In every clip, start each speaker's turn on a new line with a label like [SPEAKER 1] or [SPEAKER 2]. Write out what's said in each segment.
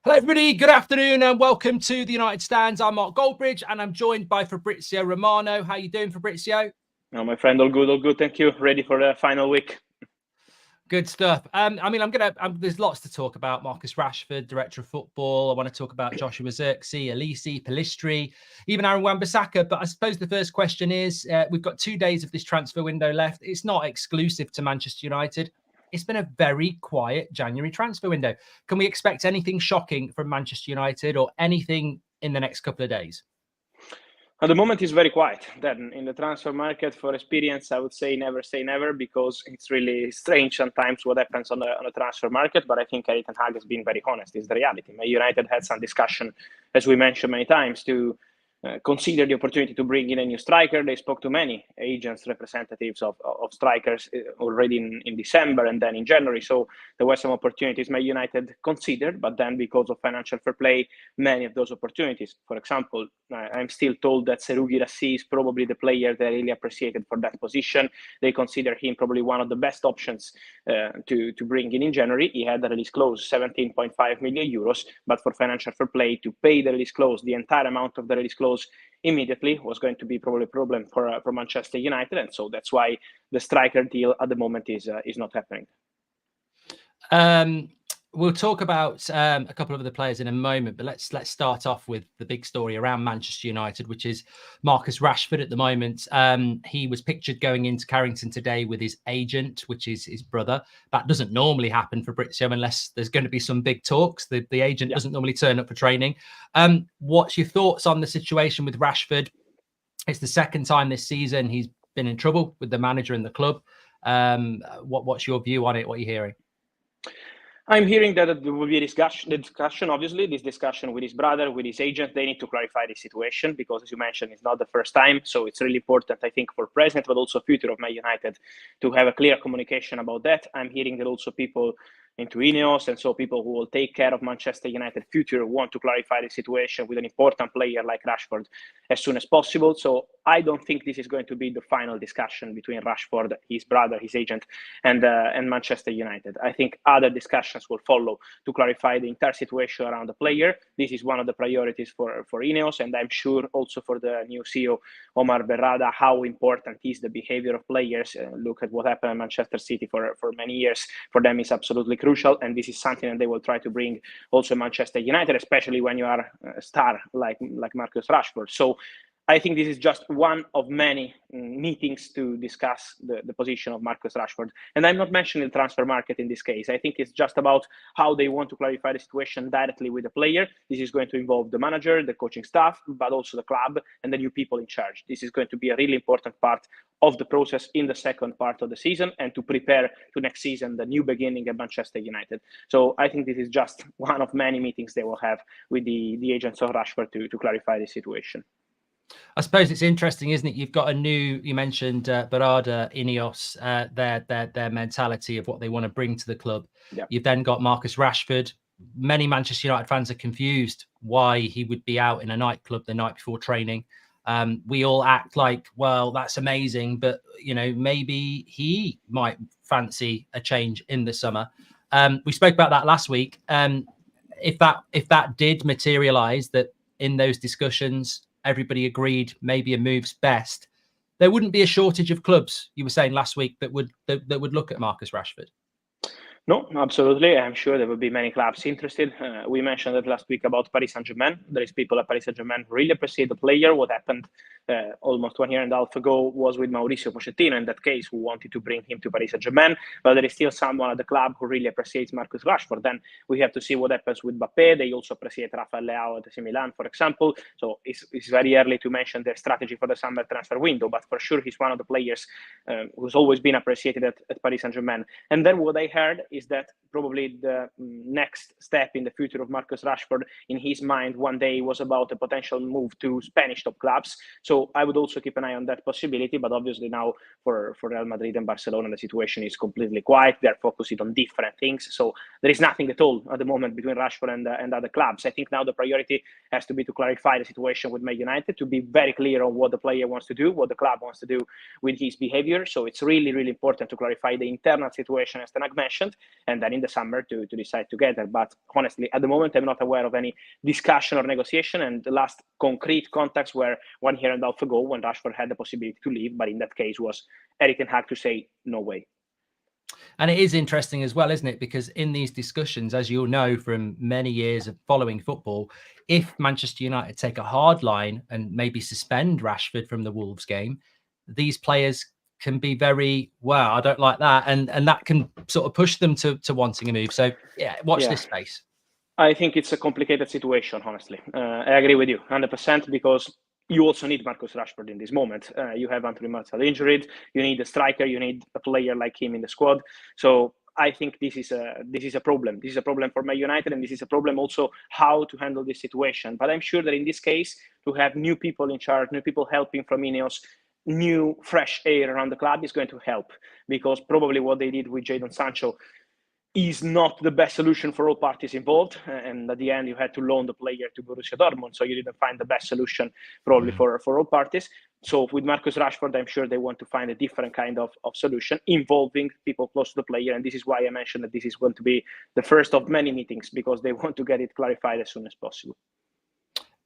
[SPEAKER 1] Hello, everybody. Good afternoon and welcome to the United Stands. I'm Mark Goldbridge and I'm joined by Fabrizio Romano. How you doing, Fabrizio?
[SPEAKER 2] Oh, my friend, all good. Thank you. Ready for the final week.
[SPEAKER 1] Good stuff. There's lots to talk about. Marcus Rashford, director of football. I want to talk about Joshua Zirkzee, Elise, Pellistri, even Aaron Wan-Bissaka. But I suppose the first question is, we've got 2 days of this transfer window left. It's not exclusive to Manchester United. It's been a very quiet January transfer window. Can we expect anything shocking from Manchester United or anything in the next couple of days?
[SPEAKER 2] At the moment, it's very quiet. Then in the transfer market, for experience, I would say never, because it's really strange sometimes what happens on the transfer market. But I think Erik ten Hag has been very honest. It's the reality. United had some discussion, as we mentioned many times, to consider the opportunity to bring in a new striker. They spoke to many agents, representatives of strikers already in December and then in January. So there were some opportunities Man United considered, but then because of financial fair play, many of those opportunities. For example, I'm still told that Seru Girassi is probably the player they really appreciated for that position. They consider him probably one of the best options to bring in January. He had the release clause, 17.5 million euros, but for financial fair play to pay the release clause, the entire amount of the release clause immediately was going to be probably a problem for Manchester United, and so that's why the striker deal at the moment is not happening.
[SPEAKER 1] We'll talk about a couple of other players in a moment, but let's start off with the big story around Manchester United, which is Marcus Rashford at the moment. He was pictured going into Carrington today with his agent, which is his brother. That doesn't normally happen for Fabrizio unless there's going to be some big talks. The agent doesn't normally turn up for training. What's your thoughts on the situation with Rashford? It's the second time this season he's been in trouble with the manager and the club. What's your view on it? What are you hearing?
[SPEAKER 2] I'm hearing that there will be a discussion, obviously, this discussion with his brother, with his agent. They need to clarify the situation because, as you mentioned, it's not the first time. So it's really important, I think, for present, but also future of Man United to have a clear communication about that. I'm hearing that also people into Ineos, and so people who will take care of Manchester United future want to clarify the situation with an important player like Rashford as soon as possible. So I don't think this is going to be the final discussion between Rashford, his brother, his agent, and Manchester United. I think other discussions will follow to clarify the entire situation around the player. This is one of the priorities for Ineos, and I'm sure also for the new CEO, Omar Berrada, how important is the behavior of players. Look at what happened at Manchester City for many years. For them, it's absolutely crucial, and this is something that they will try to bring also Manchester United, especially when you are a star like Marcus Rashford. So I think this is just one of many meetings to discuss the position of Marcus Rashford. And I'm not mentioning the transfer market in this case. I think it's just about how they want to clarify the situation directly with the player. This is going to involve the manager, the coaching staff, but also the club and the new people in charge. This is going to be a really important part of the process in the second part of the season and to prepare to next season, the new beginning at Manchester United. So I think this is just one of many meetings they will have with the agents of Rashford to clarify the situation.
[SPEAKER 1] I suppose it's interesting, isn't it? You've got a new, you mentioned Berrada, Ineos, their mentality of what they want to bring to the club.
[SPEAKER 2] Yeah.
[SPEAKER 1] You've then got Marcus Rashford. Many Manchester United fans are confused why he would be out in a nightclub the night before training. We all act like, well, that's amazing, but maybe he might fancy a change in the summer. We spoke about that last week. If that did materialize, that in those discussions everybody agreed maybe a move's best, there wouldn't be a shortage of clubs, you were saying last week, that would look at Marcus Rashford.
[SPEAKER 2] No, absolutely. I'm sure there will be many clubs interested. We mentioned that last week about Paris Saint-Germain. There is people at Paris Saint-Germain who really appreciate the player. What happened almost 1 year and a half ago was with Mauricio Pochettino, in that case, who wanted to bring him to Paris Saint-Germain. But there is still someone at the club who really appreciates Marcus Rashford. Then we have to see what happens with Mbappé. They also appreciate Rafael Leao at AC Milan, for example. So it's very early to mention their strategy for the summer transfer window. But for sure, he's one of the players who's always been appreciated at Paris Saint-Germain. And then what I heard is that probably the next step in the future of Marcus Rashford, in his mind, one day was about a potential move to Spanish top clubs. So I would also keep an eye on that possibility. But obviously now for Real Madrid and Barcelona, the situation is completely quiet. They're focusing on different things. So there is nothing at all at the moment between Rashford and other clubs. I think now the priority has to be to clarify the situation with Man United, to be very clear on what the player wants to do, what the club wants to do with his behavior. So it's really, really important to clarify the internal situation, as Ten Hag mentioned. and then in the summer to decide together. But honestly, at the moment, I'm not aware of any discussion or negotiation. And the last concrete contacts were 1 year and a half ago when Rashford had the possibility to leave, but in that case was Erik ten Hag to say no way.
[SPEAKER 1] And it is interesting as well, isn't it? Because in these discussions, as you'll know from many years of following football, if Manchester United take a hard line and maybe suspend Rashford from the Wolves game, these players can be very, well, I don't like that. And that can sort of push them to wanting a move. So yeah, watch this space.
[SPEAKER 2] I think it's a complicated situation, honestly. I agree with you 100% because you also need Marcus Rashford in this moment. You have Anthony Martial injured. You need a striker. You need a player like him in the squad. So I think this is a problem. This is a problem for Man United, and this is a problem also how to handle this situation. But I'm sure that in this case, to have new people in charge, new people helping from Ineos, new fresh air around the club is going to help, because probably what they did with Jadon Sancho is not the best solution for all parties involved. And at the end, you had to loan the player to Borussia Dortmund. So you didn't find the best solution probably for all parties. So with Marcus Rashford, I'm sure they want to find a different kind of solution involving people close to the player. And this is why I mentioned that this is going to be the first of many meetings, because they want to get it clarified as soon as possible.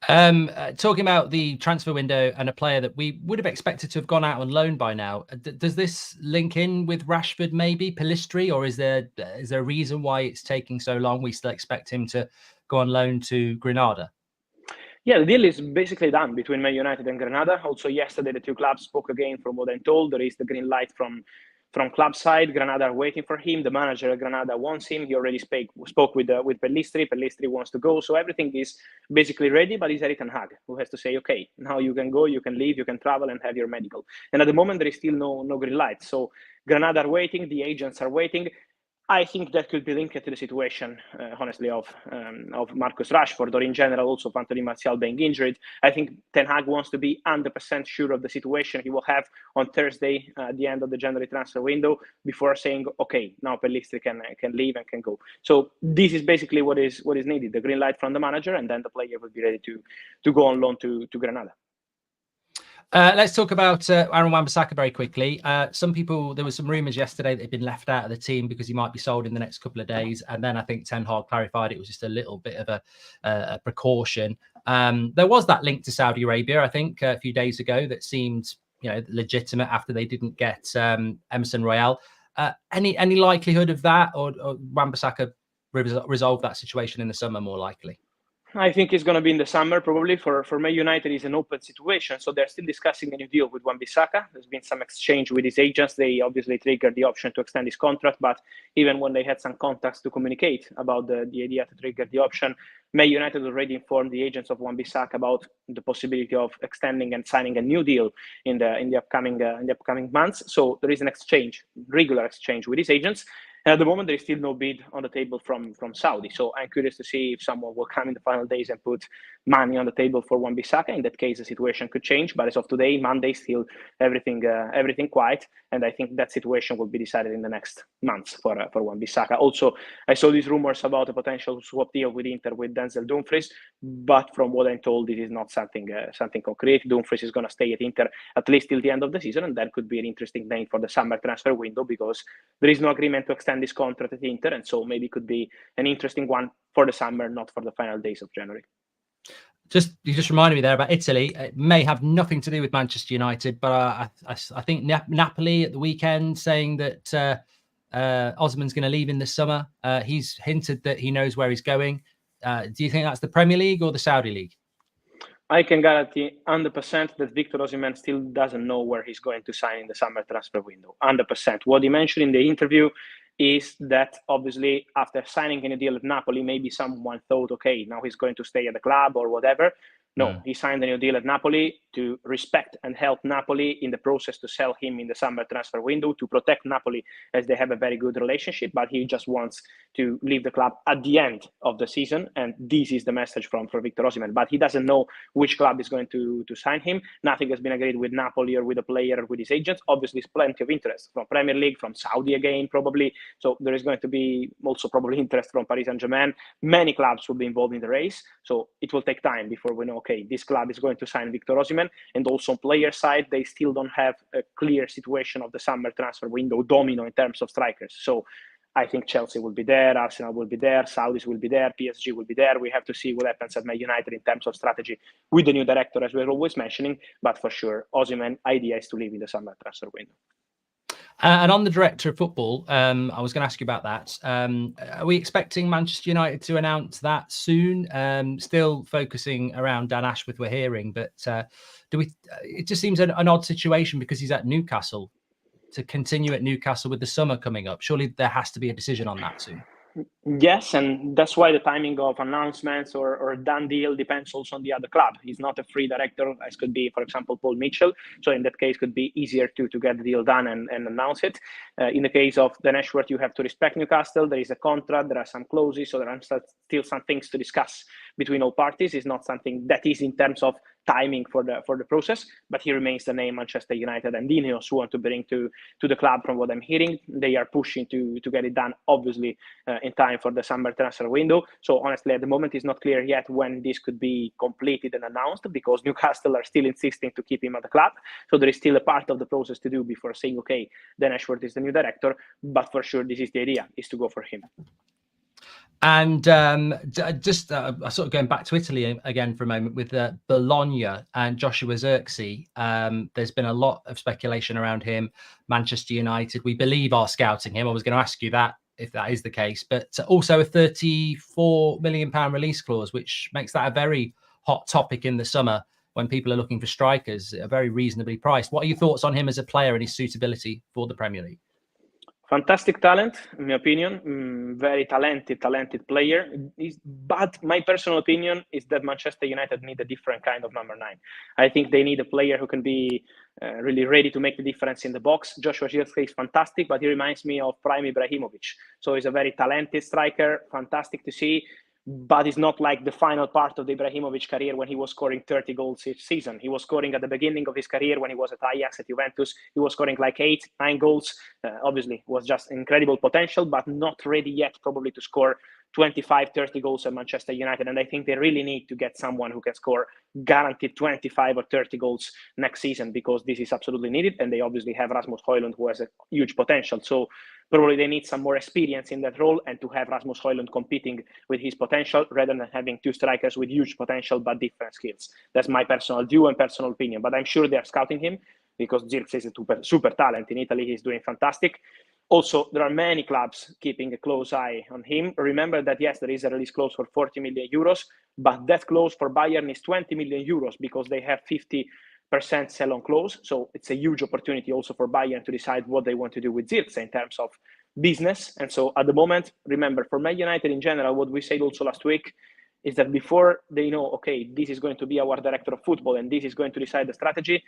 [SPEAKER 1] Talking about the transfer window and a player that we would have expected to have gone out on loan by now, does this link in with Rashford, maybe Pellistri, or is there a reason why it's taking so long? We still expect him to go on loan to Granada.
[SPEAKER 2] Yeah, the deal is basically done between Man United and Granada. Also, yesterday the two clubs spoke again. From what I'm told, there is the green light from club side. Granada are waiting for him. The manager at Granada wants him. He already spoke with Pellistri. Pellistri wants to go. So everything is basically ready, but it's Erik ten Hag who has to say, okay, now you can go, you can leave, you can travel and have your medical. And at the moment, there is still no green light. So Granada are waiting. The agents are waiting. I think that could be linked to the situation, honestly, of Marcus Rashford, or in general also of Anthony Martial being injured. I think Ten Hag wants to be 100% sure of the situation he will have on Thursday at the end of the January transfer window before saying, okay, now Pellistri can leave and can go. So this is basically what is needed: the green light from the manager, and then the player will be ready to go on loan to Granada.
[SPEAKER 1] Let's talk about Aaron Wan-Bissaka very quickly. There were some rumours yesterday that he'd been left out of the team because he might be sold in the next couple of days. And then I think Ten Hag clarified it was just a little bit of a precaution. There was that link to Saudi Arabia, I think, a few days ago that seemed, legitimate after they didn't get Emerson Royale. Any likelihood of that, or Wan-Bissaka resolve that situation in the summer more likely?
[SPEAKER 2] I think it's going to be in the summer, probably. For Man United, it's an open situation. So they're still discussing a new deal with Wan-Bissaka. There's been some exchange with his agents. They obviously triggered the option to extend his contract. But even when they had some contacts to communicate about the idea to trigger the option, Man United already informed the agents of Wan-Bissaka about the possibility of extending and signing a new deal in the upcoming months. So there is an exchange, regular exchange with his agents. And at the moment, there is still no bid on the table from Saudi. So I'm curious to see if someone will come in the final days and put money on the table for Wan-Bissaka. In that case, the situation could change. But as of today, Monday, still everything quiet. And I think that situation will be decided in the next months for Wan-Bissaka. Also, I saw these rumors about a potential swap deal with Inter with Denzel Dumfries. But from what I'm told, this is not something concrete. Dumfries is going to stay at Inter at least till the end of the season. And that could be an interesting name for the summer transfer window, because there is no agreement to extend this contract at Inter, and so maybe it could be an interesting one for the summer, not for the final days of January.
[SPEAKER 1] You just reminded me there about Italy. It may have nothing to do with Manchester United, but I think Napoli at the weekend saying that Osimhen's going to leave in the summer. He's hinted that he knows where he's going. Do you think that's the Premier League or the Saudi League?
[SPEAKER 2] I can guarantee 100% that Victor Osimhen still doesn't know where he's going to sign in the summer transfer window. 100%. What he mentioned in the interview is that obviously after signing a deal with Napoli, maybe someone thought, okay, now he's going to stay at the club or whatever. No, he signed a new deal at Napoli to respect and help Napoli in the process to sell him in the summer transfer window, to protect Napoli as they have a very good relationship. But he just wants to leave the club at the end of the season. And this is the message for Victor Osimhen. But he doesn't know which club is going to sign him. Nothing has been agreed with Napoli or with the player or with his agents. Obviously, there's plenty of interest from Premier League, from Saudi again, probably. So there is going to be also probably interest from Paris Saint-Germain. Many clubs will be involved in the race. So it will take time before we know, okay, this club is going to sign Victor Osimhen. And also on player side, they still don't have a clear situation of the summer transfer window domino in terms of strikers. So I think Chelsea will be there, Arsenal will be there, Saudis will be there, PSG will be there. We have to see what happens at Man United in terms of strategy with the new director, as we're always mentioning. But for sure, Osimhen idea is to leave in the summer transfer window.
[SPEAKER 1] And on the director of football, I was going to ask you about that. Are we expecting Manchester United to announce that soon? Still focusing around Dan Ashworth, we're hearing, but do we? It just seems an odd situation because he's at Newcastle. To continue at Newcastle with the summer coming up, surely there has to be a decision on that soon.
[SPEAKER 2] Yes, and that's why the timing of announcements or done deal depends also on the other club. He's not a free director, as could be, for example, Paul Mitchell. So in that case, it could be easier to get the deal done and announce it. In the case of Dan Ashworth, you have to respect Newcastle. There is a contract, there are some clauses, so there are still some things to discuss between all parties. It's not something that is in terms of timing for the process, but he remains the name Manchester United and Ineos want to bring to the club. From what I'm hearing, they are pushing to get it done, obviously, in time for the summer transfer window. So honestly, at the moment, it's not clear yet when this could be completed and announced, because Newcastle are still insisting to keep him at the club. So there is still a part of the process to do before saying, okay, Dan Ashworth is the new director, but for sure, this is the idea, is to go for him.
[SPEAKER 1] And just sort of going back to Italy again for a moment with Bologna and Joshua Zirkzee. There's been a lot of speculation around him. Manchester United, we believe, are scouting him. I was going to ask you that if that is the case, but also a £34 million release clause, which makes that a very hot topic in the summer when people are looking for strikers, very reasonably priced. What are your thoughts on him as a player and his suitability for the Premier League?
[SPEAKER 2] Fantastic talent, in my opinion. Very talented player. But my personal opinion is that Manchester United need a different kind of number 9. I think they need a player who can be really ready to make the difference in the box. Joshua Zirkzee is fantastic, but he reminds me of Prime Ibrahimovic. So he's a very talented striker, fantastic to see. But it's not like the final part of the Ibrahimovic career when he was scoring 30 goals each season. He was scoring at the beginning of his career when he was at Ajax, at Juventus. He was scoring like 8-9 goals. Obviously, was just incredible potential, but not ready yet probably to score 25, 30 goals at Manchester United. And I think they really need to get someone who can score guaranteed 25 or 30 goals next season, because this is absolutely needed. And they obviously have Rasmus Højlund, who has a huge potential. So probably they need some more experience in that role, and to have Rasmus Højlund competing with his potential rather than having two strikers with huge potential but different skills. That's my personal view and personal opinion. But I'm sure they are scouting him, because Zirkzee is a super talent. In Italy, he's doing fantastic. Also, there are many clubs keeping a close eye on him. Remember that, yes, there is a release clause for 40 million euros, but that clause for Bayern is 20 million euros because they have 50% sell-on clause. So it's a huge opportunity also for Bayern to decide what they want to do with Zirkzee in terms of business. And so at the moment, remember, for Man United in general, what we said also last week is that before they know, okay, this is going to be our director of football and this is going to decide the strategy,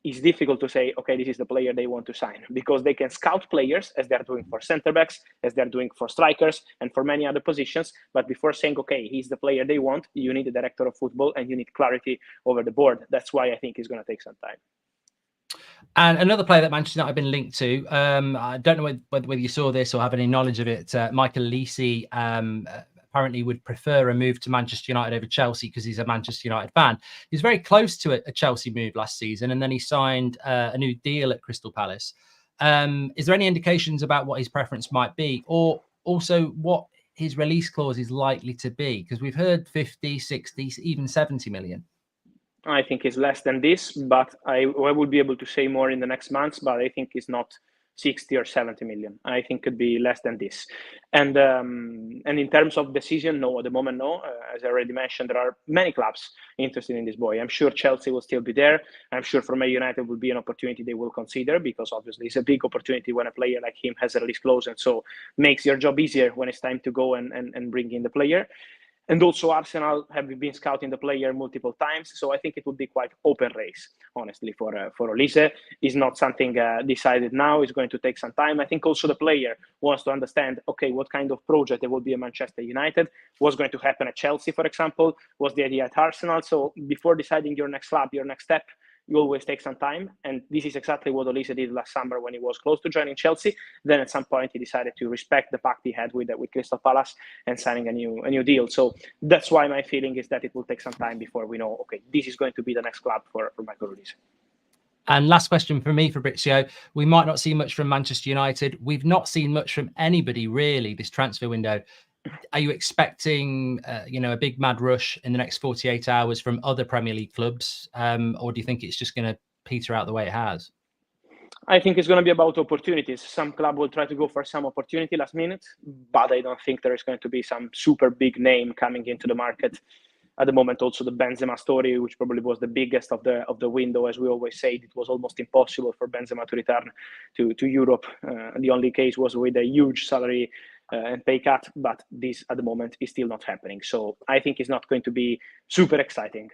[SPEAKER 2] it's difficult to say, okay, this is the player they want to sign, because they can scout players as they're doing for center backs, as they're doing for strikers and for many other positions. But before saying, okay, he's the player they want, you need a director of football and you need clarity over the board. That's why I think it's going to take some time.
[SPEAKER 1] And another player that Manchester United have been linked to, I don't know whether you saw this or have any knowledge of it, Michael Lisi, apparently would prefer a move to Manchester United over Chelsea because he's a Manchester United fan. He was very close to a Chelsea move last season, and then he signed a new deal at Crystal Palace. Is there any indications about what his preference might be, or also what his release clause is likely to be? Because we've heard 50, 60, even 70 million.
[SPEAKER 2] I think it's less than this, but I will be able to say more in the next months, but I think it's not 60 or 70 million. I think could be less than this. And in terms of decision, no, at the moment, no. As I already mentioned, there are many clubs interested in this boy. I'm sure Chelsea will still be there. I'm sure for Man United will be an opportunity they will consider, because obviously it's a big opportunity when a player like him has a release clause, and so makes your job easier when it's time to go and bring in the player. And also Arsenal have been scouting the player multiple times. So I think it would be quite open race, honestly, for Olise. It's not something decided now. It's going to take some time. I think also the player wants to understand, okay, what kind of project there will be at Manchester United, what's going to happen at Chelsea, for example, what's the idea at Arsenal. So before deciding your next club, your next step, you always take some time. And this is exactly what Olise did last summer when he was close to joining Chelsea. Then at some point he decided to respect the pact he had with Crystal Palace and signing a new deal. So that's why my feeling is that it will take some time before we know, okay, this is going to be the next club for Michael Olise.
[SPEAKER 1] And last question from me, Fabrizio. We might not see much from Manchester United. We've not seen much from anybody really this transfer window. Are you expecting, a big mad rush in the next 48 hours from other Premier League clubs, or do you think it's just going to peter out the way it has?
[SPEAKER 2] I think it's going to be about opportunities. Some club will try to go for some opportunity last minute, but I don't think there is going to be some super big name coming into the market. At the moment, also the Benzema story, which probably was the biggest of the window, as we always say, it was almost impossible for Benzema to return to Europe. The only case was with a huge salary and pay cut, but this at the moment is still not happening. So I think it's not going to be super exciting.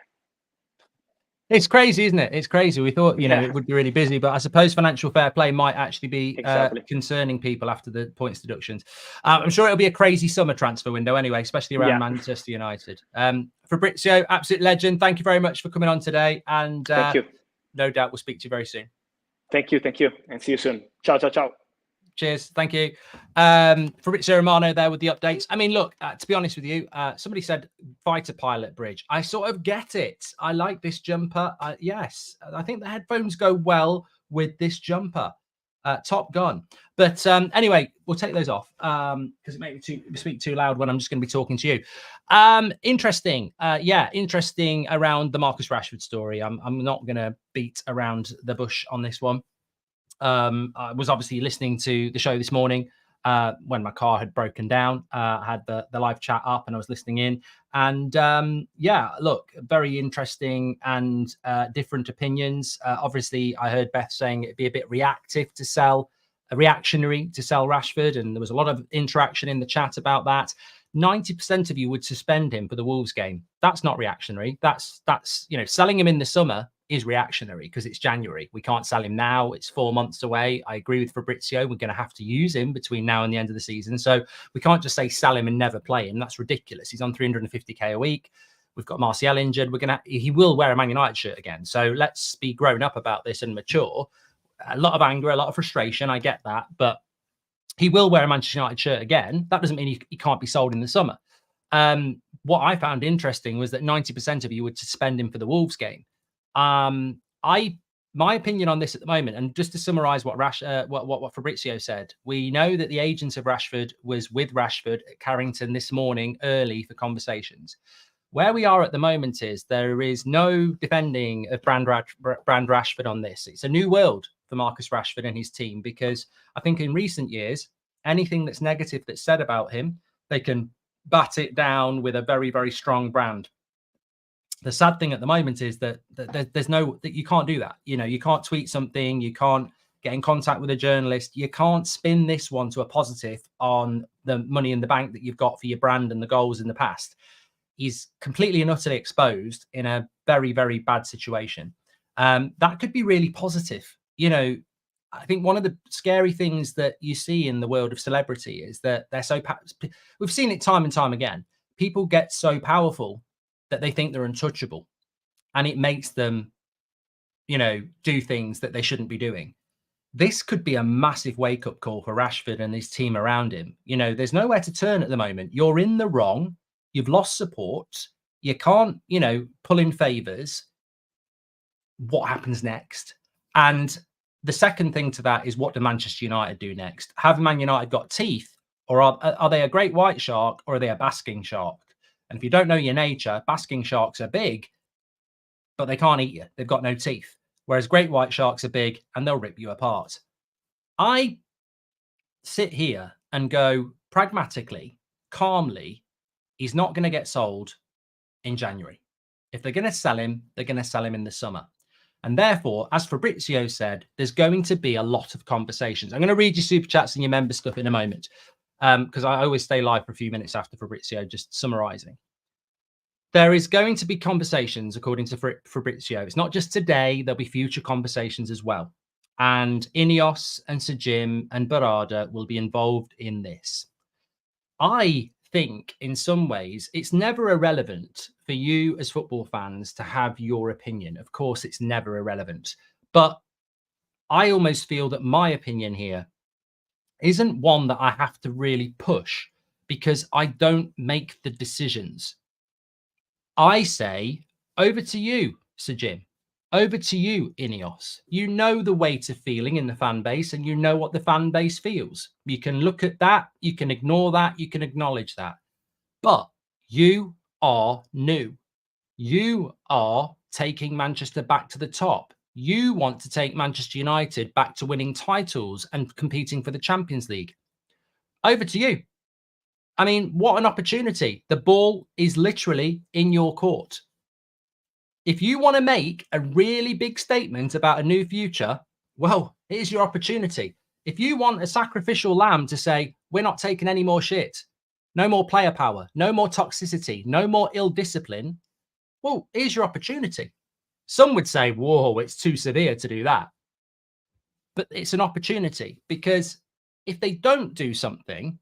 [SPEAKER 1] It's crazy, isn't it? It's crazy. We thought, it would be really busy, but I suppose financial fair play might actually be concerning people after the points deductions. I'm sure it'll be a crazy summer transfer window anyway, especially around Manchester United. Fabrizio, absolute legend. Thank you very much for coming on today. And
[SPEAKER 2] thank you.
[SPEAKER 1] No doubt we'll speak to you very soon.
[SPEAKER 2] Thank you. And see you soon. Ciao, ciao, ciao.
[SPEAKER 1] Cheers. Thank you. Fabrizio Romano there with the updates. I mean, look, to be honest with you, somebody said fighter pilot bridge. I sort of get it. I like this jumper. Yes, I think the headphones go well with this jumper. Top gun. But anyway, we'll take those off because it makes me speak too loud when I'm just going to be talking to you. Interesting. Interesting around the Marcus Rashford story. I'm not going to beat around the bush on this one. I was obviously listening to the show this morning when my car had broken down. I had the live chat up and I was listening in. And look, very interesting and different opinions. Obviously, I heard Beth saying it'd be a bit reactionary to sell Rashford. And there was a lot of interaction in the chat about that. 90% of you would suspend him for the Wolves game. That's not reactionary. That's selling him in the summer is reactionary because it's January. We can't sell him now. It's 4 months away. I agree with Fabrizio. We're going to have to use him between now and the end of the season. So we can't just say sell him and never play him. That's ridiculous. He's on 350k a week. We've got Martial injured. He will wear a Man United shirt again. So let's be grown up about this and mature. A lot of anger, a lot of frustration. I get that, but he will wear a Manchester United shirt again. That doesn't mean he can't be sold in the summer. What I found interesting was that 90% of you would suspend him for the Wolves game. My opinion on this at the moment, and just to summarize what Fabrizio said, we know that the agent of Rashford was with Rashford at Carrington this morning early for conversations. Where we are at the moment is there is no defending of Brand Rashford on this. It's a new world for Marcus Rashford and his team, because I think in recent years, anything that's negative that's said about him, they can bat it down with a very, very strong brand. The sad thing at the moment is that you can't do that. You can't tweet something, you can't get in contact with a journalist, you can't spin this one to a positive on the money in the bank that you've got for your brand and the goals in the past. He's completely and utterly exposed in a very, very bad situation. That could be really positive. I think one of the scary things that you see in the world of celebrity is that they're so we've seen it time and time again. People get so powerful that they think they're untouchable, and it makes them, do things that they shouldn't be doing. This could be a massive wake-up call for Rashford and his team around him. There's nowhere to turn at the moment. You're in the wrong. You've lost support. You can't, pull in favours. What happens next? And the second thing to that is, what do Manchester United do next? Have Man United got teeth, or are they a great white shark, or are they a basking shark? And if you don't know your nature, basking sharks are big, but they can't eat you. They've got no teeth. Whereas great white sharks are big and they'll rip you apart. I sit here and go, pragmatically, calmly, he's not going to get sold in January. If they're going to sell him, they're going to sell him in the summer. And therefore, as Fabrizio said, there's going to be a lot of conversations. I'm going to read your super chats and your member stuff in a moment, because I always stay live for a few minutes after Fabrizio, just summarizing. There is going to be conversations, according to Fabrizio. It's not just today. There'll be future conversations as well. And Ineos and Sir Jim and Barada will be involved in this. I think in some ways it's never irrelevant for you as football fans to have your opinion. Of course, it's never irrelevant. But I almost feel that my opinion here isn't one that I have to really push, because I don't make the decisions. I say, over to you, Sir Jim. Over to you, Ineos. You know the weight of feeling in the fan base, and you know what the fan base feels. You can look at that, you can ignore that, you can acknowledge that. But you are new. You are taking Manchester back to the top. You want to take Manchester United back to winning titles and competing for the Champions League. Over to you. I mean, what an opportunity. The ball is literally in your court. If you want to make a really big statement about a new future, well, here's your opportunity. If you want a sacrificial lamb to say, we're not taking any more shit, no more player power, no more toxicity, no more ill discipline, well, here's your opportunity. Some would say, whoa, it's too severe to do that. But it's an opportunity, because if they don't do something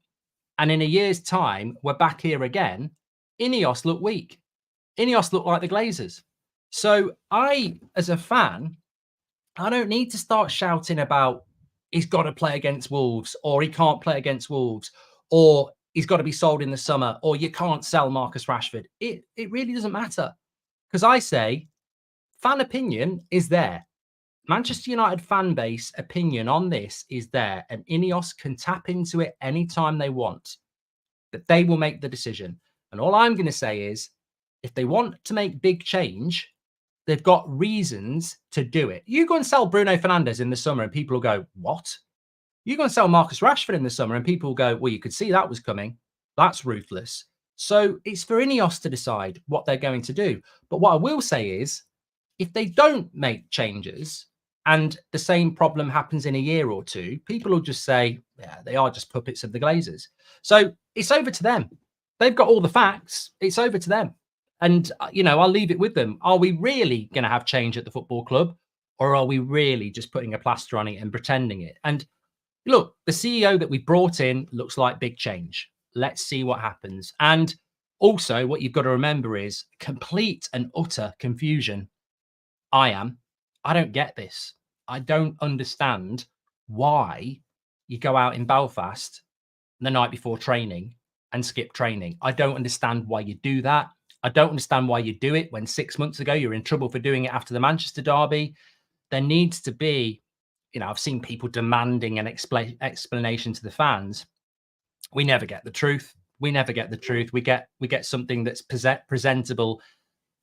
[SPEAKER 1] and in a year's time, we're back here again, Ineos look weak. Ineos look like the Glazers. So I, as a fan, I don't need to start shouting about he's got to play against Wolves, or he can't play against Wolves, or he's got to be sold in the summer, or you can't sell Marcus Rashford. It really doesn't matter, because I say fan opinion is there. Manchester United fan base opinion on this is there, and Ineos can tap into it anytime they want. That they will make the decision. And all I'm going to say is, if they want to make big change, they've got reasons to do it. You go and sell Bruno Fernandes in the summer and people will go, what? You go and sell Marcus Rashford in the summer and people will go, well, you could see that was coming. That's ruthless. So it's for Ineos to decide what they're going to do. But what I will say is, if they don't make changes and the same problem happens in a year or two, people will just say, yeah, they are just puppets of the Glazers. So it's over to them. They've got all the facts. It's over to them. And, you know, I'll leave it with them. Are we really going to have change at the football club, or are we really just putting a plaster on it and pretending it? And look, the CEO that we brought in looks like big change. Let's see what happens. And also what you've got to remember is complete and utter confusion. I don't get this. I don't understand why you go out in Belfast the night before training and skip training. I don't understand why you do that. I don't understand why you do it when 6 months ago you were in trouble for doing it after the Manchester derby. There needs to be, you know, I've seen people demanding an explanation to the fans. We never get the truth. We never get the truth. We get something that's presentable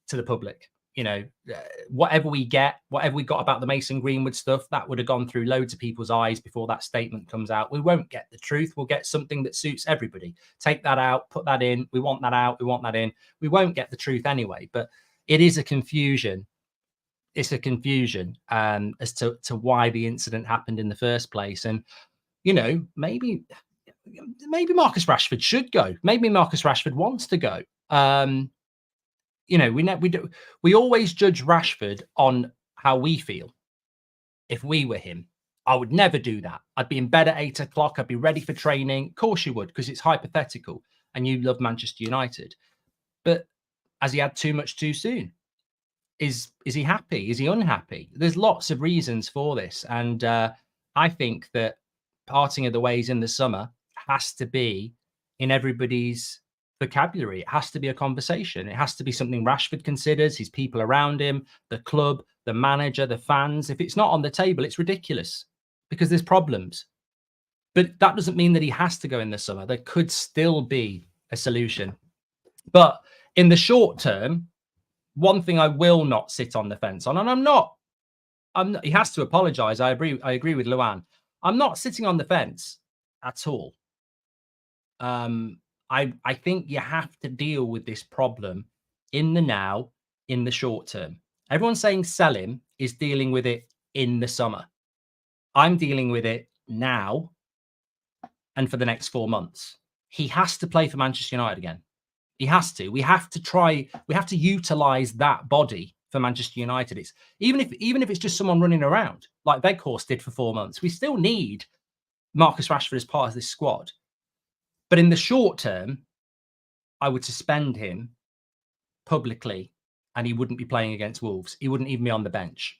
[SPEAKER 1] to the public. You know, whatever we got about the Mason Greenwood stuff, that would have gone through loads of people's eyes before that statement comes out. We won't get the truth. We'll get something that suits everybody. Take that out, put that in. We want that out. We want that in. We won't get the truth anyway. But it is a confusion. It's a confusion as to why the incident happened in the first place. And, you know, maybe Marcus Rashford should go. Maybe Marcus Rashford wants to go. You know, we always judge Rashford on how we feel. If we were him, I would never do that. I'd be in bed at 8 o'clock. I'd be ready for training. Of course you would, because it's hypothetical and you love Manchester United. But has he had too much too soon? Is he happy? Is he unhappy? There's lots of reasons for this. And I think that parting of the ways in the summer has to be in everybody's vocabulary. It has to be a conversation. It has to be something Rashford considers, his people around him, the club, the manager, the fans. If it's not on the table, it's ridiculous, because there's problems. But that doesn't mean that he has to go in the summer. There could still be a solution. But in the short term, one thing I will not sit on the fence on, and I'm not, he has to apologize. I agree with Luan. I'm not sitting on the fence at all. I think you have to deal with this problem in the now, in the short term. Everyone saying sell him is dealing with it in the summer. I'm dealing with it now and for the next 4 months. He has to play for Manchester United again. He has to. We have to utilize that body for Manchester United. It's even if it's just someone running around like Weghorst did for 4 months, we still need Marcus Rashford as part of this squad. But in the short term, I would suspend him publicly and he wouldn't be playing against Wolves. He wouldn't even be on the bench.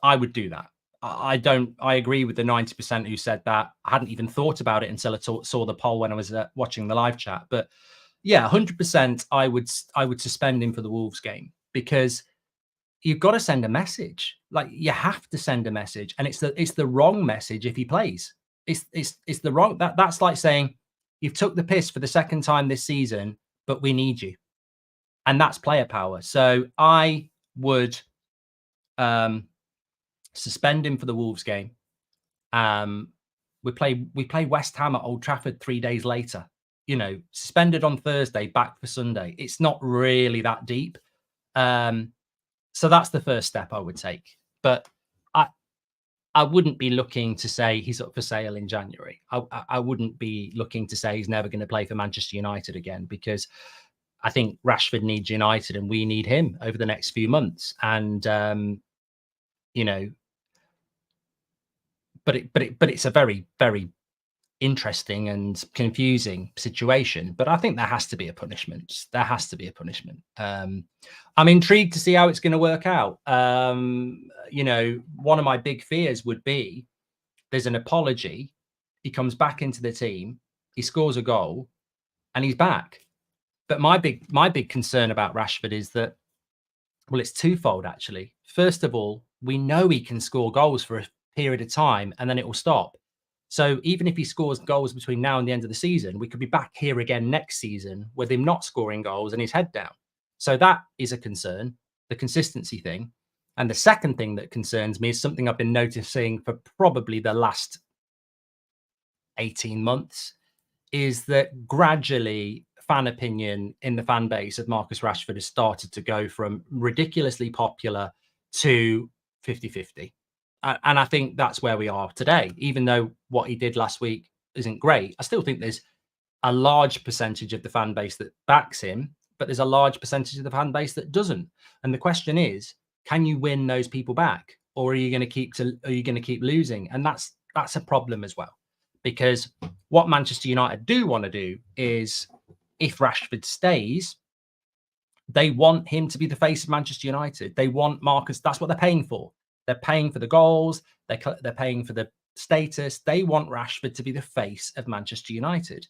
[SPEAKER 1] I would do that. I agree with the 90% who said that. I hadn't even thought about it until I saw the poll when I was watching the live chat. But yeah, 100%, I would suspend him for the Wolves game, because you've got to send a message. Like, you have to send a message, and it's the wrong message if he plays. It's the wrong, that's like saying you've took the piss for the second time this season, but we need you, and that's player power. So I would suspend him for the Wolves game. We play West Ham at Old Trafford 3 days later. You know, suspended on Thursday, back for Sunday. It's not really that deep. So that's the first step I would take. But I wouldn't be looking to say he's up for sale in January. I wouldn't be looking to say he's never going to play for Manchester United again, because I think Rashford needs United and we need him over the next few months. And you know, but it's a very, very interesting and confusing situation. But I think there has to be a punishment. There has to be a punishment. I'm intrigued to see how it's going to work out. You know, one of my big fears would be there's an apology. He comes back into the team, he scores a goal, and he's back. But my big concern about Rashford is that, well, it's twofold, actually. First of all, we know he can score goals for a period of time and then it will stop. So even if he scores goals between now and the end of the season, we could be back here again next season with him not scoring goals and his head down. So that is a concern, the consistency thing. And the second thing that concerns me is something I've been noticing for probably the last 18 months, is that gradually fan opinion in the fan base of Marcus Rashford has started to go from ridiculously popular to 50-50. And I think that's where we are today. Even though what he did last week isn't great, I still think there's a large percentage of the fan base that backs him, but there's a large percentage of the fan base that doesn't. And the question is, can you win those people back, or are you going to keep losing? And that's a problem as well, because what Manchester United do want to do is, if Rashford stays, they want him to be the face of Manchester United. They want Marcus. That's what they're paying for. They're paying for the goals. They're paying for the status. They want Rashford to be the face of Manchester United.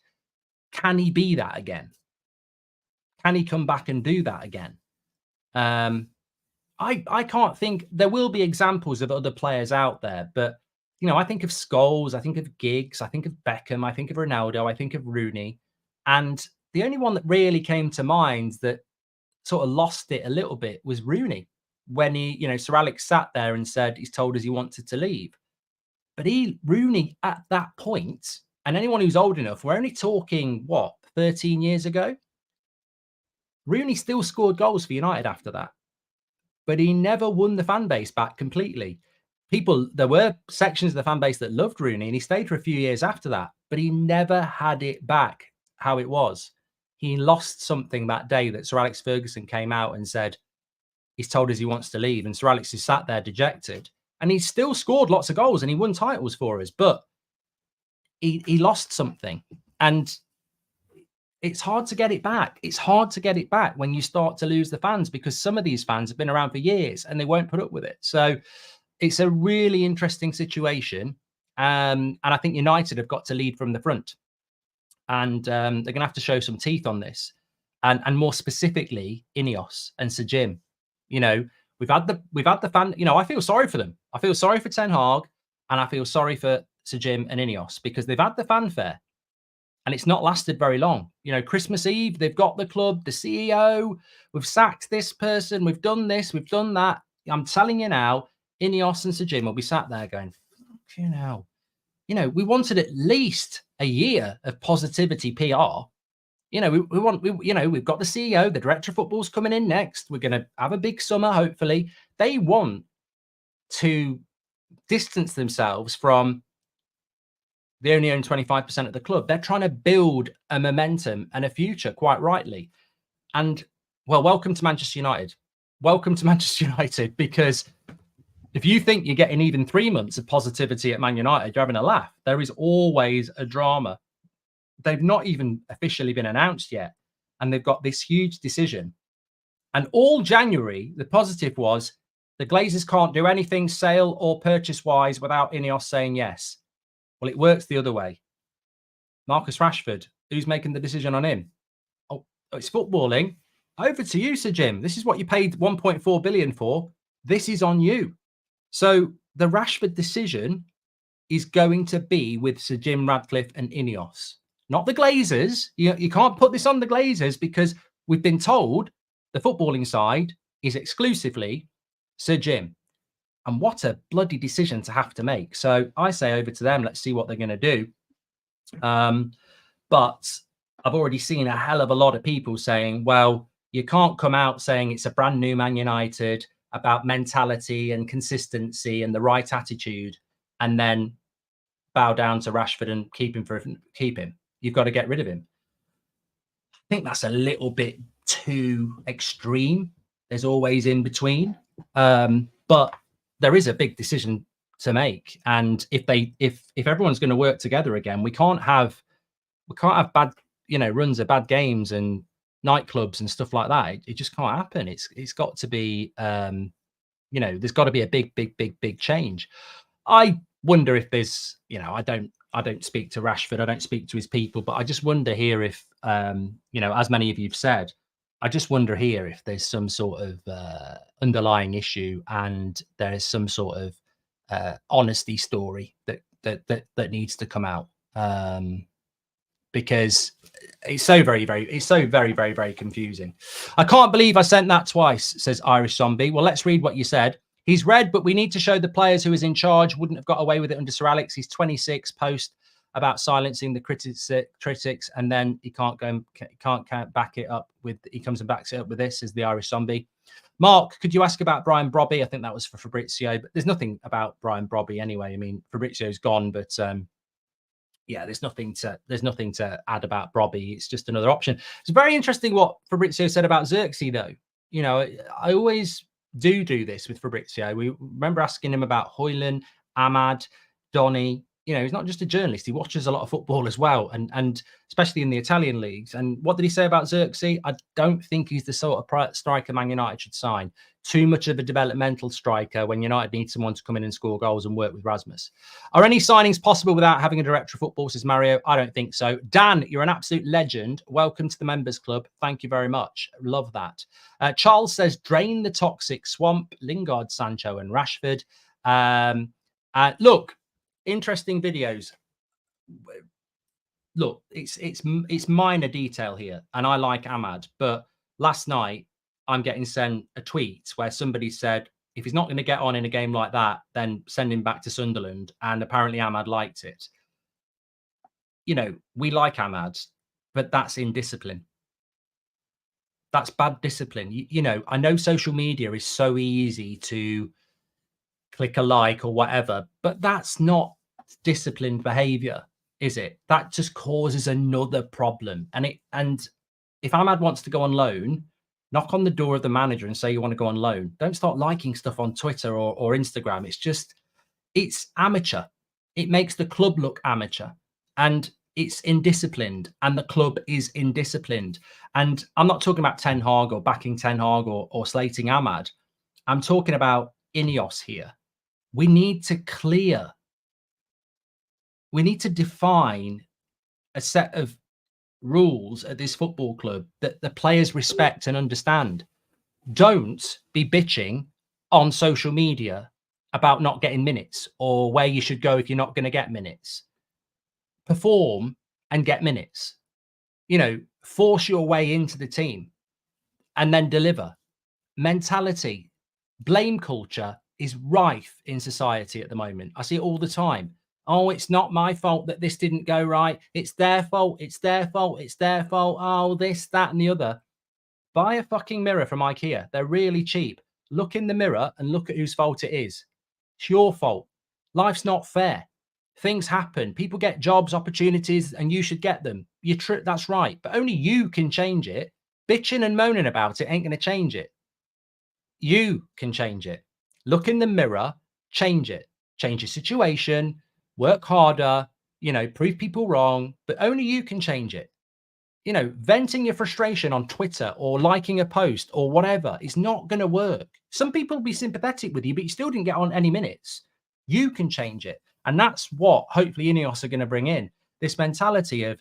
[SPEAKER 1] Can he be that again? Can he come back and do that again? I can't think. There will be examples of other players out there, but you know, I think of Scholes, I think of Giggs, I think of Beckham, I think of Ronaldo, I think of Rooney, and the only one that really came to mind that sort of lost it a little bit was Rooney, when he, you know, Sir Alex sat there and said he's told us he wanted to leave. But Rooney at that point, and anyone who's old enough, we're only talking, what, 13 years ago? Rooney still scored goals for United after that, but he never won the fan base back completely. There were sections of the fan base that loved Rooney, and he stayed for a few years after that, but he never had it back how it was. He lost something that day that Sir Alex Ferguson came out and said, he's told us he wants to leave. And Sir Alex is sat there dejected, and he still scored lots of goals and he won titles for us, but he lost something. And it's hard to get it back. It's hard to get it back when you start to lose the fans, because some of these fans have been around for years and they won't put up with it. So it's a really interesting situation. And I think United have got to lead from the front. And they're going to have to show some teeth on this. And more specifically, Ineos and Sir Jim. You know, we've had the fan, you know, I feel sorry for them. I feel sorry for Ten Hag, and I feel sorry for Sir Jim and Ineos, because they've had the fanfare and it's not lasted very long. You know, Christmas Eve, they've got the club, the CEO, we've sacked this person, we've done this, we've done that. I'm telling you now, Ineos and Sir Jim will be sat there going, you know, we wanted at least a year of positivity PR. You know, we've got the CEO, the director of football's coming in next. We're going to have a big summer, hopefully. They want to distance themselves from they only own 25% of the club. They're trying to build a momentum and a future, quite rightly. And, well, welcome to Manchester United. Welcome to Manchester United, because if you think you're getting even 3 months of positivity at Man United, you're having a laugh. There is always a drama. They've not even officially been announced yet, and they've got this huge decision. And all January, the positive was the Glazers can't do anything sale or purchase-wise without Ineos saying yes. Well, it works the other way. Marcus Rashford, who's making the decision on him? Oh, it's footballing. Over to you, Sir Jim. This is what you paid 1.4 billion for. this is on you. So the Rashford decision is going to be with Sir Jim Ratcliffe and Ineos, not the Glazers. You can't put this on the Glazers, because we've been told the footballing side is exclusively Sir Jim. And what a bloody decision to have to make. So I say over to them. Let's see what they're going to do. But I've already seen a hell of a lot of people saying, well, you can't come out saying it's a brand new Man United about mentality and consistency and the right attitude, and then bow down to Rashford and keep him. You've got to get rid of him. I think that's a little bit too extreme. There's always in between. But there is a big decision to make. And if everyone's going to work together again, we can't have bad, runs of bad games and nightclubs and stuff like that. It just can't happen. It's got to be, there's got to be a big change. I wonder if there's, I don't speak to Rashford, I don't speak to his people, but I just wonder here if, as many of you've said, I just wonder here if there's some sort of underlying issue, and there is some sort of honesty story that needs to come out, because it's so very confusing. I can't believe I sent that twice, says Irish Zombie. Well, let's read what you said. He's red, but we need to show the players who is in charge wouldn't have got away with it under Sir Alex. He's 26, post about silencing the critics, and then he can't back it up with, he comes and backs it up with this, is the Irish Zombie. Mark, could you ask about Brian Brobby? I think that was for Fabrizio, but there's nothing about Brian Brobby anyway. I mean, Fabrizio's gone, but yeah, there's nothing to add about Brobby. It's just another option. It's very interesting what Fabrizio said about Zirkzee, though. I always do this with Fabrizio. We remember asking him about Højlund, Ahmad, Donny. He's not just a journalist. He watches a lot of football as well, and especially in the Italian leagues. And what did he say about Zirkzee? I don't think he's the sort of striker Man United should sign. Too much of a developmental striker when United need someone to come in and score goals and work with Rasmus. Are any signings possible without having a director of football, says Mario? I don't think so. Dan, you're an absolute legend. Welcome to the members club. Thank you very much. Love that. Charles says, drain the toxic swamp, Lingard, Sancho and Rashford. Look, interesting videos. Look, it's minor detail here, and I like Ahmad, but last night I'm getting sent a tweet where somebody said, if he's not going to get on in a game like that, then send him back to Sunderland, and apparently Ahmad liked it. We like Ahmad, but that's indiscipline. That's bad discipline. I know social media is so easy to click a like or whatever, but that's not disciplined behavior, is it? That just causes another problem. And if Ahmad wants to go on loan, knock on the door of the manager and say you want to go on loan. Don't start liking stuff on Twitter or Instagram. It's amateur. It makes the club look amateur, and it's indisciplined, and the club is indisciplined. And I'm not talking about Ten Hag or backing Ten Hag or slating Ahmad. I'm talking about Ineos here. We need to define a set of rules at this football club that the players respect and understand. Don't be bitching on social media about not getting minutes or where you should go if you're not going to get minutes. Perform and get minutes. Force your way into the team and then deliver. Mentality, blame culture is rife in society at the moment. I see it all the time. Oh, it's not my fault that this didn't go right. It's their fault. It's their fault. It's their fault. Oh, this, that, and the other. Buy a fucking mirror from IKEA. They're really cheap. Look in the mirror and look at whose fault it is. It's your fault. Life's not fair. Things happen. People get jobs, opportunities, and you should get them. That's right. But only you can change it. Bitching and moaning about it ain't going to change it. You can change it. Look in the mirror, change it. Change your situation, work harder, prove people wrong, but only you can change it. Venting your frustration on Twitter or liking a post or whatever is not going to work. Some people will be sympathetic with you, but you still didn't get on any minutes. You can change it. And that's what hopefully Ineos are going to bring in. This mentality of,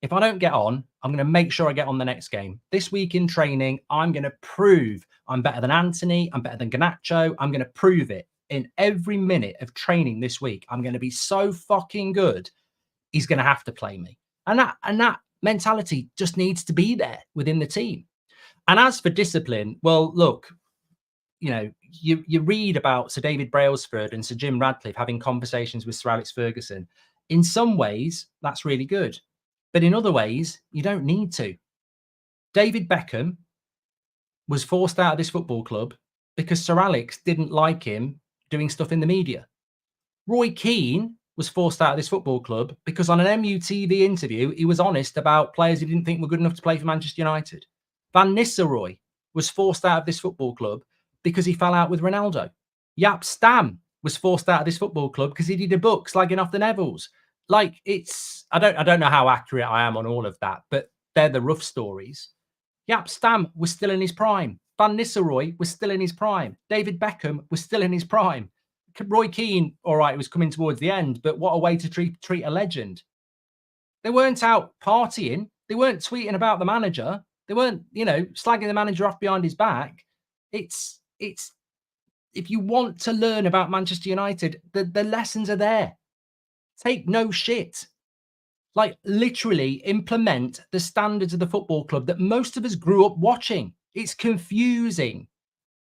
[SPEAKER 1] If I don't get on, I'm going to make sure I get on the next game. This week in training, I'm going to prove I'm better than Anthony. I'm better than Garnacho. I'm going to prove it in every minute of training this week. I'm going to be so fucking good. He's going to have to play me. And that mentality just needs to be there within the team. And as for discipline, well, look, you know, you read about Sir David Brailsford and Sir Jim Radcliffe having conversations with Sir Alex Ferguson. In some ways, that's really good. But in other ways, you don't need to. David Beckham was forced out of this football club because Sir Alex didn't like him doing stuff in the media. Roy Keane was forced out of this football club because on an MUTV interview, he was honest about players he didn't think were good enough to play for Manchester United. Van Nistelrooy was forced out of this football club because he fell out with Ronaldo. Jaap Stam was forced out of this football club because he did a book slagging off the Nevilles. Like, it's, I don't know how accurate I am on all of that, but they're the rough stories. Jaap Stam was still in his prime. Van Nistelrooy was still in his prime. David Beckham was still in his prime. Roy Keane, all right, was coming towards the end, but what a way to treat a legend. They weren't out partying. They weren't tweeting about the manager. They weren't, you know, slagging the manager off behind his back. It's if you want to learn about Manchester United, the lessons are there. Take no shit. Like, literally implement the standards of the football club that most of us grew up watching. It's confusing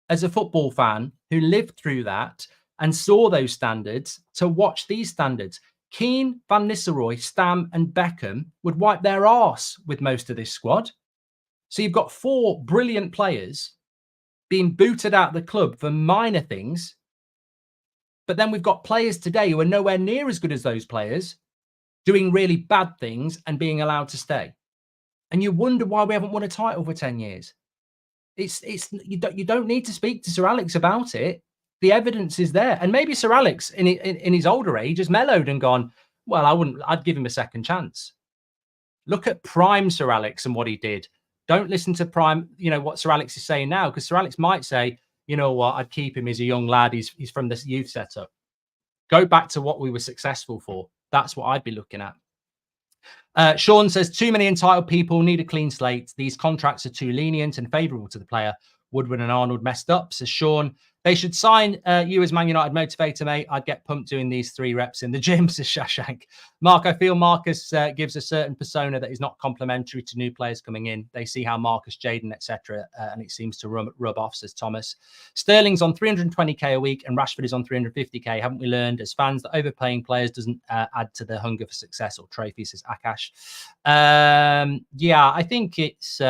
[SPEAKER 1] as a football fan who lived through that and saw those standards to watch these standards. Keane, Van Nistelrooy, Stam and Beckham would wipe their arse with most of this squad. So you've got 4 brilliant players being booted out of the club for minor things. But then we've got players today who are nowhere near as good as those players doing really bad things and being allowed to stay. And you wonder why we haven't won a title for 10 years. You don't need to speak to Sir Alex about it. The evidence is there. And maybe Sir Alex in his older age has mellowed and gone, well, I'd give him a second chance. Look at prime Sir Alex and what he did. Don't listen to prime, you know, what Sir Alex is saying now, because Sir Alex might say, you know what, I'd keep him as a young lad. He's from this youth setup. Go back to what we were successful for. That's what I'd be looking at. Sean says, too many entitled people need a clean slate. These contracts are too lenient and favourable to the player. Woodward and Arnold messed up, says Sean. They should sign you as Man United motivator, mate. I'd get pumped doing these 3 reps in the gym, says Shashank. Mark, I feel Marcus gives a certain persona that is not complementary to new players coming in. They see how Marcus, Jadon, etc., and it seems to rub off, says Thomas. Sterling's on 320k a week and Rashford is on 350k. Haven't we learned as fans that overpaying players doesn't add to the hunger for success or trophies, says Akash. Yeah, I think it's...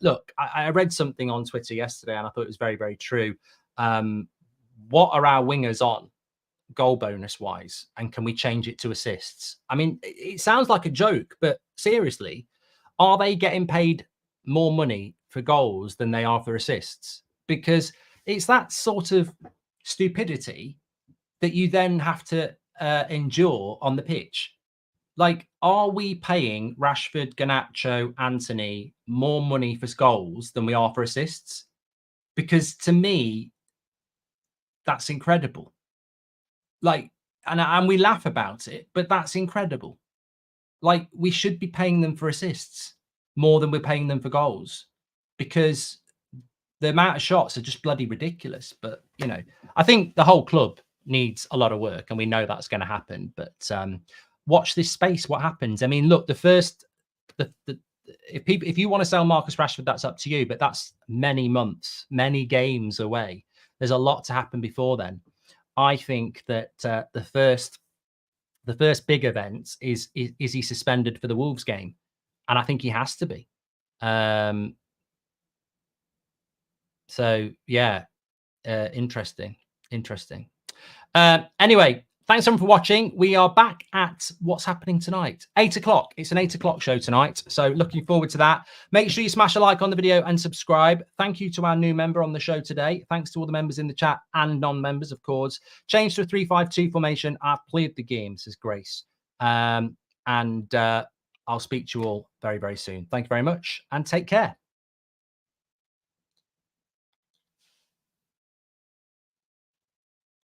[SPEAKER 1] look, I read something on Twitter yesterday and I thought it was very, very true. What are our wingers on goal bonus wise, and can we change it to assists? I mean, it sounds like a joke, but seriously, are they getting paid more money for goals than they are for assists? Because it's that sort of stupidity that you then have to endure on the pitch. Like, are we paying Rashford, Garnacho, Anthony more money for goals than we are for assists? Because to me, that's incredible. Like, and we laugh about it, but that's incredible. Like, we should be paying them for assists more than we're paying them for goals, because the amount of shots are just bloody ridiculous. But, you know, I think the whole club needs a lot of work, and we know that's going to happen. But watch this space, what happens. I mean, look, if you want to sell Marcus Rashford, that's up to you, but that's many months, many games away. There's a lot to happen before then. I think that the first big event is he suspended for the Wolves game, and I think he has to be. So yeah, interesting. Anyway. Thanks everyone for watching. We are back at what's happening tonight. 8 o'clock. It's an 8 o'clock show tonight. So looking forward to that. Make sure you smash a like on the video and subscribe. Thank you to our new member on the show today. Thanks to all the members in the chat and non-members, of course. Change to a 3-5-2 formation. I've played the game, says Grace. And I'll speak to you all very, very soon. Thank you very much and take care.